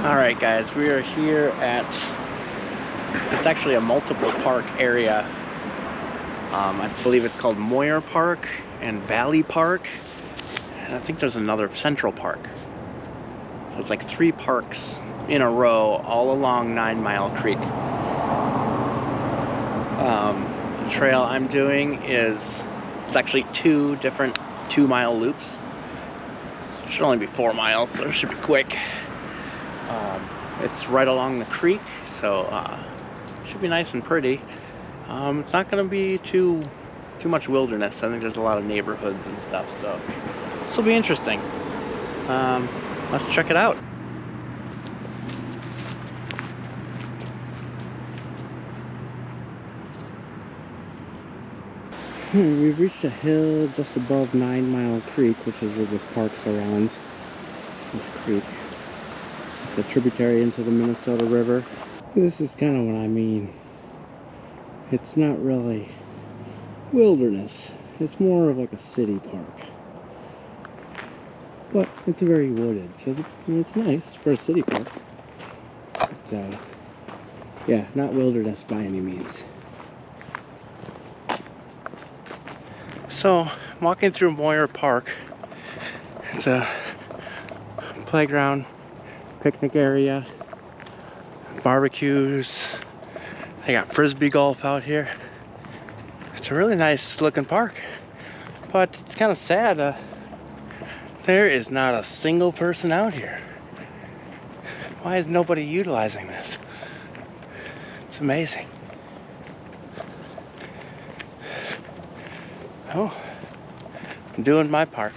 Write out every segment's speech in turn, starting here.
Alright guys, we are here at, it's actually a multiple park area. I believe it's called Moyer Park and Valley Park. And I think there's another Central Park. So it's like 3 parks in a row all along 9 Mile Creek. The trail I'm doing it's actually 2 different 2-mile loops. It should only be 4 miles, so it should be quick. It's right along the creek, so it should be nice and pretty. It's not going to be too much wilderness. I think there's a lot of neighborhoods and stuff, so this will be interesting. Let's check it out. We've reached a hill just above 9 Mile Creek, which is where this park surrounds this creek. It's a tributary into the Minnesota River. This is kind of what I mean. It's not really wilderness. It's more of like a city park. But it's very wooded, so it's nice for a city park. But, yeah, not wilderness by any means. So, I'm walking through Moyer Park. It's a playground, picnic area, barbecues. They got frisbee golf out here. It's a really nice looking park, but it's kind of sad. There is not a single person out here. Why is nobody utilizing this? It's amazing. Oh, I'm doing my part.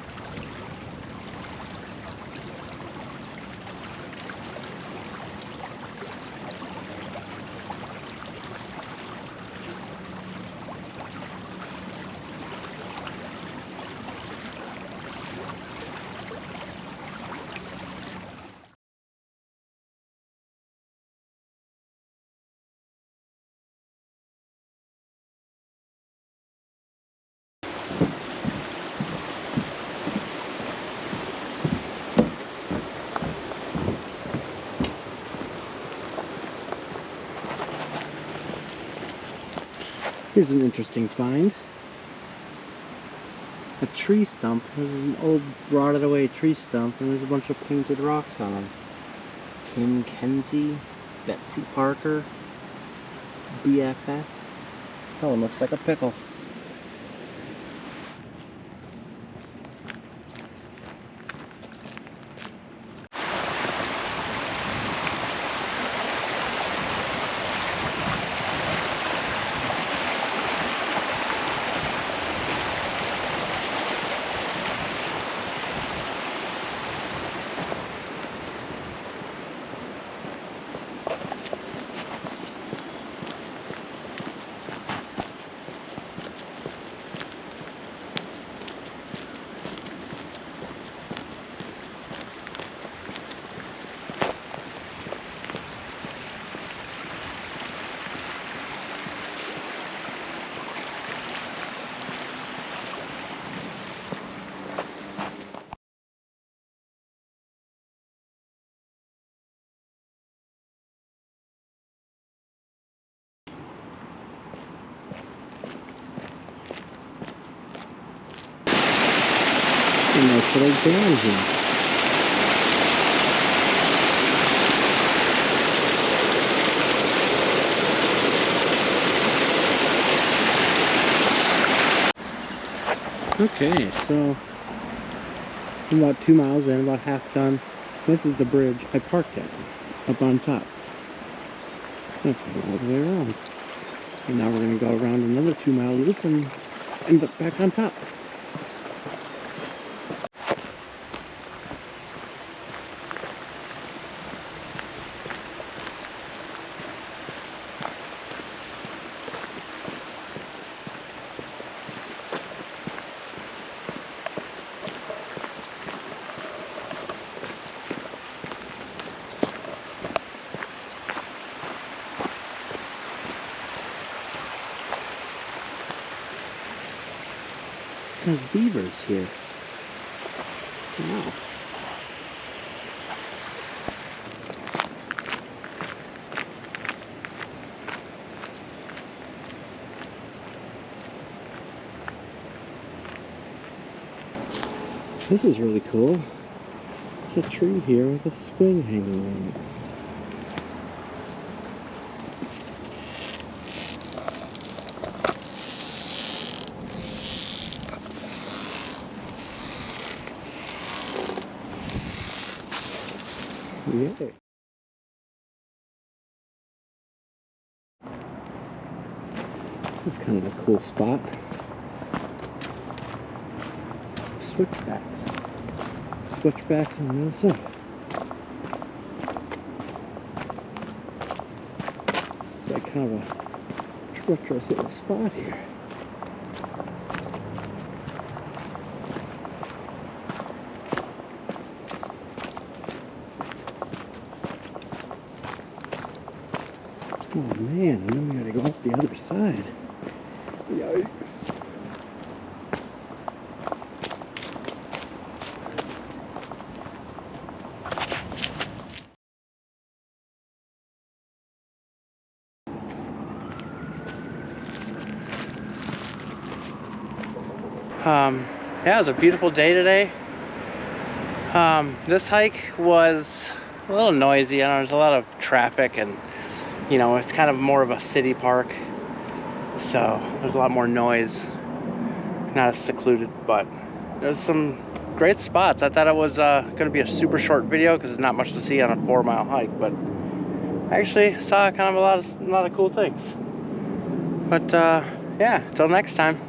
Here's an interesting find. A tree stump. There's an old rotted away tree stump and there's a bunch of painted rocks on them. Kim Kenzie, Betsy Parker, BFF. That one looks like a pickle. A nice little dam here. Okay, so I'm about 2 miles in, about half done. This is the bridge I parked at, up on top. I have to go all the way around. And now we're going to go around another 2-mile loop and end up back on top. There's beavers here. Wow. This is really cool. It's a tree here with a swing hanging on it. Yeah. This is kind of a cool spot. Switchbacks. Switchbacks in Minnesota. It's like kind of a treacherous little spot here. Oh man, and then we gotta go up the other side. Yikes. Yeah, it was a beautiful day today. This hike was a little noisy. I know there's a lot of traffic, and you know, it's kind of more of a city park, so there's a lot more noise, not as secluded, but there's some great spots. I thought it was going to be a super short video because there's not much to see on a 4-mile hike, but I actually saw kind of a lot of cool things. But yeah, till next time.